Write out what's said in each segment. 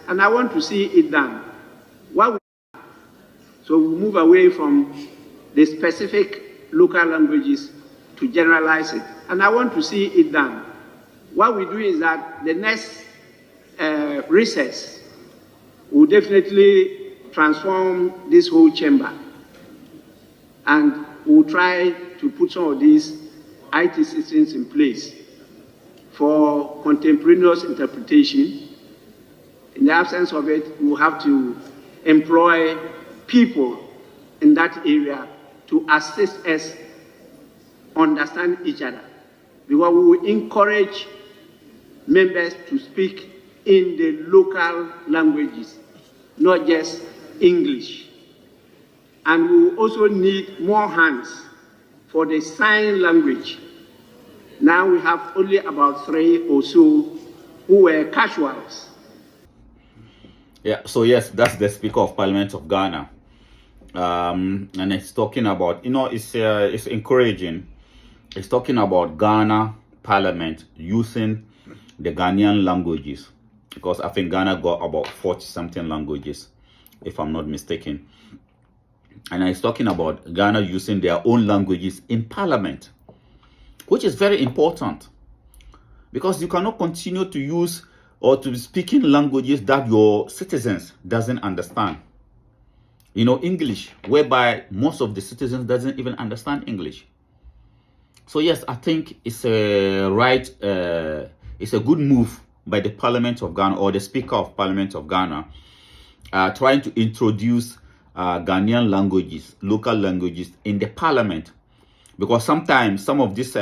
and I want to see it done. So we move away from the specific local languages to generalize it, and I want to see it done. What we do is that the next recess will definitely transform this whole chamber, and we'll try to put some of these IT systems in place for contemporaneous interpretation. In the absence of it, we'll have to employ people in that area to assist us understand each other, because we will encourage members to speak in the local languages, not just English. And we will also need more hands for the sign language. Now we have only about 3 or so who were casuals. Yeah, so yes, that's the Speaker of Parliament of Ghana. And it's talking about, it's encouraging. It's talking about Ghana Parliament using the Ghanaian languages, because I think Ghana got about 40-something languages, if I'm not mistaken. And it's talking about Ghana using their own languages in Parliament, which is very important, because you cannot continue to use or to speak in languages that your citizens doesn't understand. English, whereby most of the citizens doesn't even understand English. So yes, I think it's it's a good move by the Parliament of Ghana, or the Speaker of Parliament of Ghana, trying to introduce Ghanaian languages, local languages in the Parliament. Because sometimes some of this,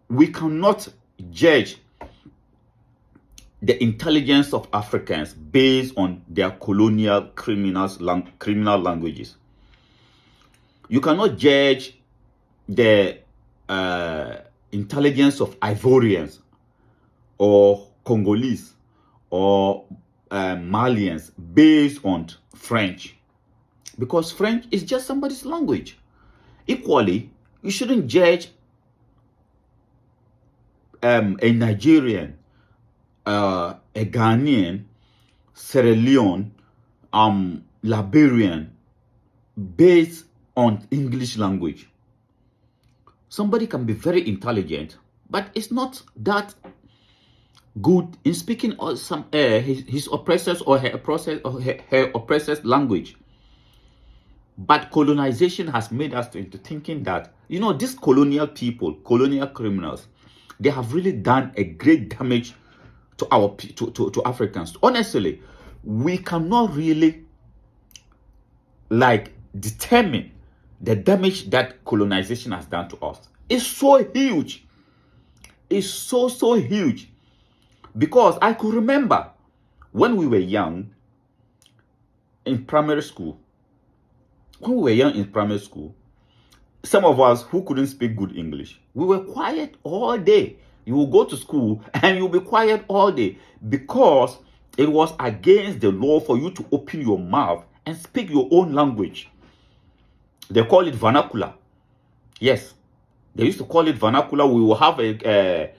we cannot judge the intelligence of Africans based on their colonial criminal languages. You cannot judge the intelligence of Ivorians or Congolese or Malians based on French, because French is just somebody's language. Equally, you shouldn't judge a Nigerian, a Ghanaian, Sierra Leone, Liberian based on English language. Somebody can be very intelligent, but it's not that good in speaking his oppressors or her oppressors' language. But colonization has made us into thinking that, these colonial people, colonial criminals, they have really done a great damage to our to Africans. Honestly, we cannot really determine the damage that colonization has done to us. It's so huge. It's so huge. Because I could remember when we were young in primary school. Some of us who couldn't speak good English, we were quiet all day. You will go to school and you'll be quiet all day, because it was against the law for you to open your mouth and speak your own language. They call it vernacular. Yes, they used to call it vernacular. We will have a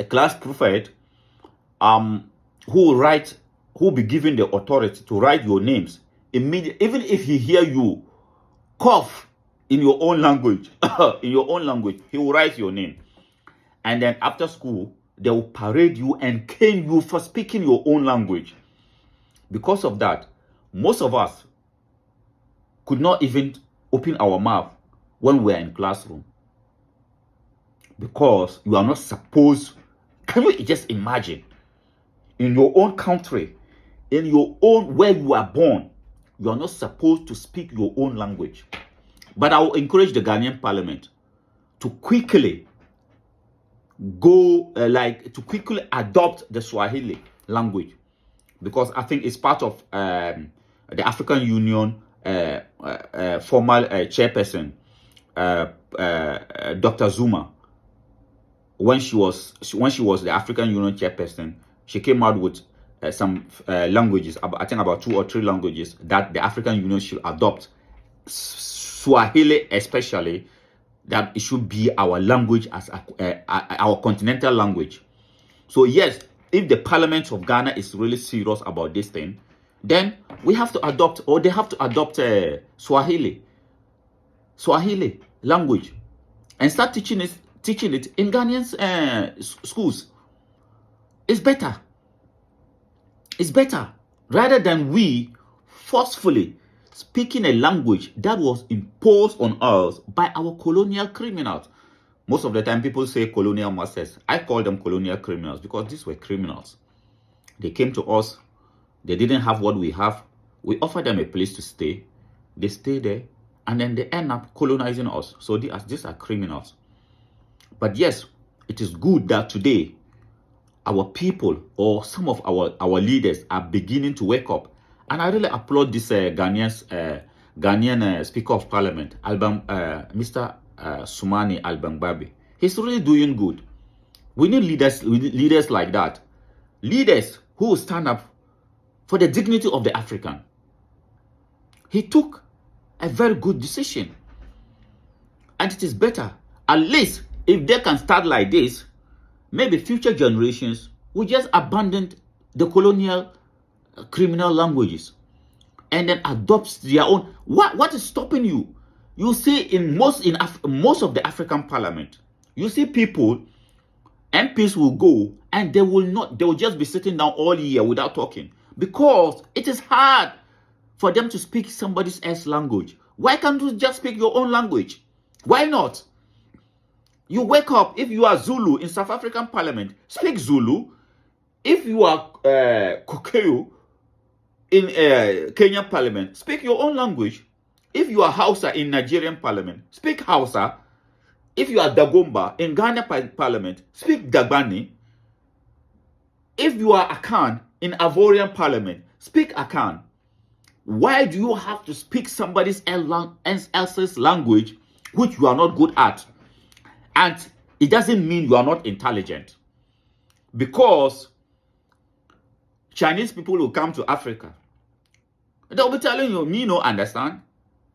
class prefect who will be given the authority to write your names immediately, even if he hear you cough in your own language. He will write your name, and then after school they will parade you and cane you for speaking your own language. Because of that, most of us could not even open our mouth when we are in classroom, because you are not supposed. Can you just imagine, in your own country, in your own, where you are born, you are not supposed to speak your own language? But I will encourage the Ghanaian Parliament to quickly to quickly adopt the Swahili language, because I think it's part of the African Union former chairperson, Dr. Zuma. When she was the African Union chairperson, she came out with some languages, I think about 2 or 3 languages that the African Union should adopt. Swahili especially, that it should be our language as our continental language. So yes, if the Parliament of Ghana is really serious about this thing, then we have to adopt, or they have to adopt Swahili language and start teaching it in Ghanaian schools. It's better. It's better rather than we forcefully speaking a language that was imposed on us by our colonial criminals. Most of the time people say colonial masters. I call them colonial criminals because these were criminals. They came to us. They didn't have what we have. We offered them a place to stay. They stay there. And then they end up colonizing us. So these are criminals. But yes, it is good that today our people or some of our leaders are beginning to wake up. And I really applaud this Ghanaian Speaker of Parliament, Mr. Sumani Al-Bangbabi. He's really doing good. We need leaders like that. Leaders who will stand up for the dignity of the African. He took a very good decision. And it is better. At least if they can start like this, maybe future generations will just abandon the colonial criminal languages and then adopt their own. What is stopping you? You see in most of the African parliament, you see people, MPs will go and they will just be sitting down all year without talking because it is hard for them to speak somebody else's language. Why can't you just speak your own language? Why not? You wake up, if you are Zulu in South African parliament, speak Zulu. If you are Kokeu in Kenyan parliament, speak your own language. If you are Hausa in Nigerian parliament, speak Hausa. If you are Dagomba in Ghana parliament, speak Dagbani. If you are Akan in Ivorian parliament, speak Akan. Why do you have to speak somebody else's language which you are not good at? And it doesn't mean you are not intelligent. Because Chinese people will come to Africa. They'll be telling you, me no understand.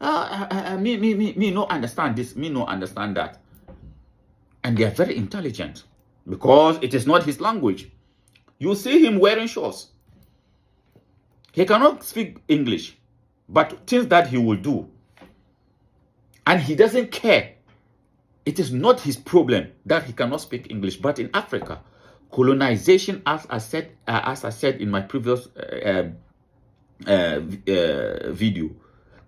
Me no understand this, me no understand that. And they are very intelligent. Because it is not his language. You see him wearing shorts. He cannot speak English. But things that he will do. And he doesn't care. It is not his problem that he cannot speak English. But in Africa, colonization, as I said in my previous video,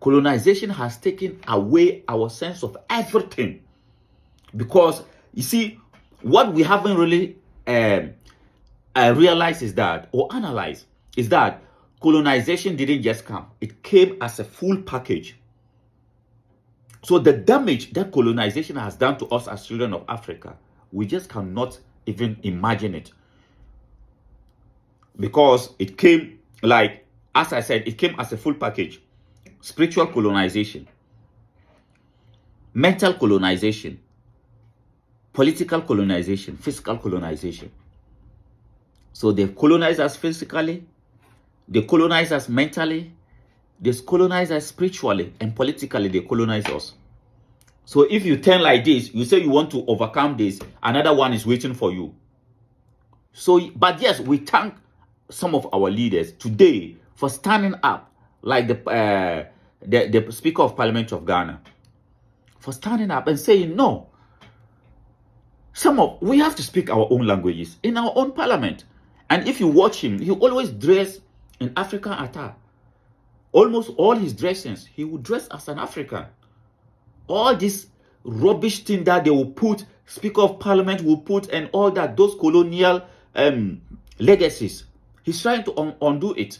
colonization has taken away our sense of everything. Because, you see, what we haven't really realized is that, or analyzed, is that colonization didn't just come. It came as a full package. So the damage that colonization has done to us as children of Africa, we just cannot even imagine it. Because it came, like, as I said, it came as a full package. Spiritual colonization, mental colonization, political colonization, physical colonization. So they colonize us physically, they colonize us mentally, they colonize us spiritually, and politically they colonize us. So if you turn like this, you say you want to overcome this, another one is waiting for you. So, but yes, we thank some of our leaders today for standing up, like the Speaker of Parliament of Ghana, for standing up and saying, no, we have to speak our own languages in our own parliament. And if you watch him, he always dress in African attire. Almost all his dressings, he would dress as an African. All this rubbish thing that they will put, Speaker of Parliament will put, and all that, those colonial legacies, he's trying to undo it.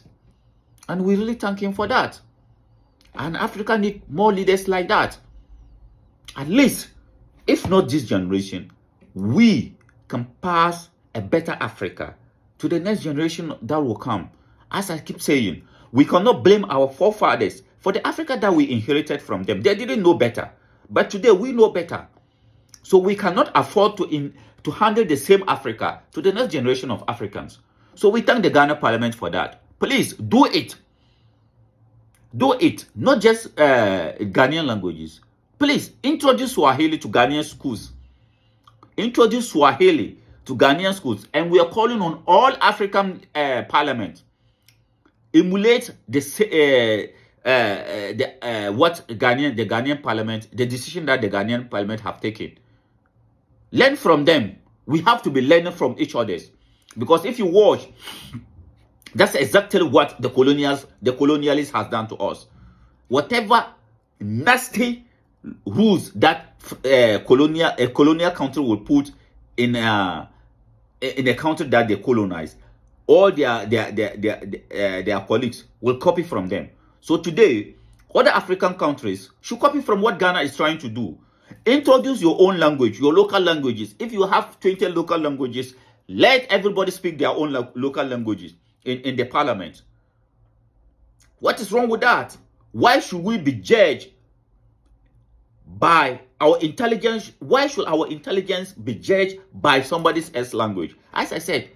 And we really thank him for that. And Africa needs more leaders like that. At least, if not this generation, we can pass a better Africa to the next generation that will come. As I keep saying, we cannot blame our forefathers for the Africa that we inherited from them. They didn't know better. But today we know better. So we cannot afford to handle the same Africa to the next generation of Africans. So we thank the Ghana Parliament for that. Please, do it. Do it. Not just Ghanaian languages. Please, introduce Swahili to Ghanaian schools. Introduce Swahili to Ghanaian schools, and we are calling on all African parliament emulate what the Ghanaian parliament, the decision that the Ghanaian parliament have taken. Learn from them. We have to be learning from each other, because if you watch, that's exactly what the colonialists has done to us. Whatever nasty rules that a colonial country will put in a country that they colonize, all their colleagues will copy from them. So today, other African countries should copy from what Ghana is trying to do. Introduce your own language, your local languages. If you have 20 local languages, let everybody speak their own local languages in the parliament. What is wrong with that? Why should we be judged by our intelligence? Why should our intelligence be judged by somebody else's language? As I said,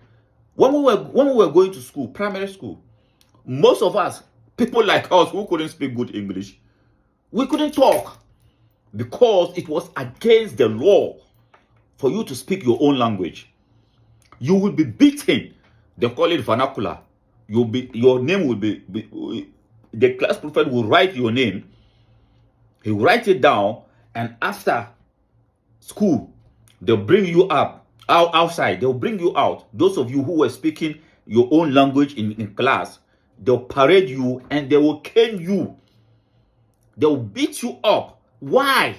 when we were going to school, primary school, most of us, people like us who couldn't speak good English, we couldn't talk because it was against the law for you to speak your own language. You will be beaten. They call it vernacular. Your name will be the class prefect will write your name. He will write it down, and after school, they'll bring you up outside. They'll bring you out. Those of you who were speaking your own language in class, they'll parade you and they will cane you. They'll beat you up. Why?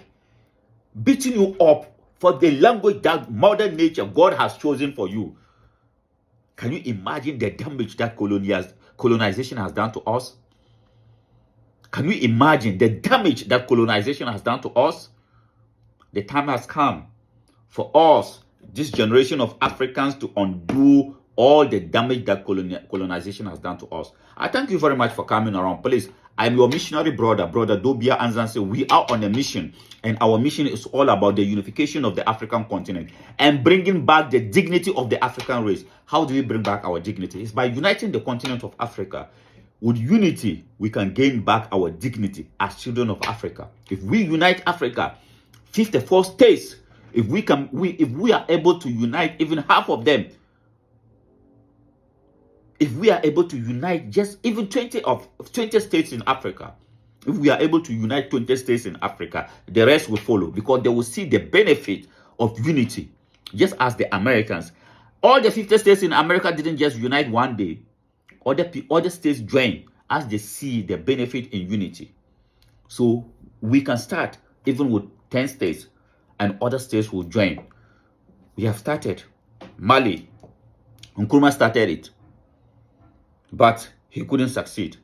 Beating you up for the language that Mother Nature, God, has chosen for you. Can you imagine the damage that colonization has done to us? Can you imagine the damage that colonization has done to us? The time has come for us, this generation of Africans, to undo all the damage that colonization has done to us. I thank you very much for coming around. Please, I'm your missionary brother, Brother Dobia Anzansi. We are on a mission, and our mission is all about the unification of the African continent and bringing back the dignity of the African race. How do we bring back our dignity? It's by uniting the continent of Africa. With unity, we can gain back our dignity as children of Africa. If we unite Africa, 54 states, if we are able to unite even half of them, if we are able to unite just even 20 states in Africa, if we are able to unite 20 states in Africa, the rest will follow, because they will see the benefit of unity, just as the Americans. All the 50 states in America didn't just unite one day. Other states join as they see the benefit in unity. So we can start even with 10 states, and other states will join. We have started. Mali, Nkrumah started it, but he couldn't succeed.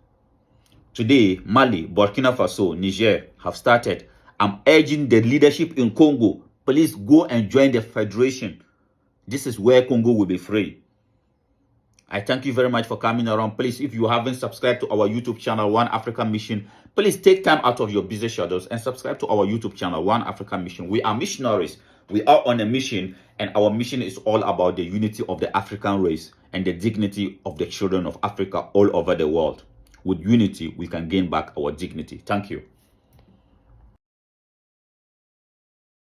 Today, Mali, Burkina Faso, Niger have started. I'm urging the leadership in Congo, please go and join the federation. This is where Congo will be free. I thank you very much for coming around. Please, if you haven't subscribed to our YouTube channel, One African Mission, please take time out of your busy schedules and subscribe to our YouTube channel, One African Mission. We are missionaries. We are on a mission, and our mission is all about the unity of the African race and the dignity of the children of Africa all over the world. With unity, we can gain back our dignity. Thank you.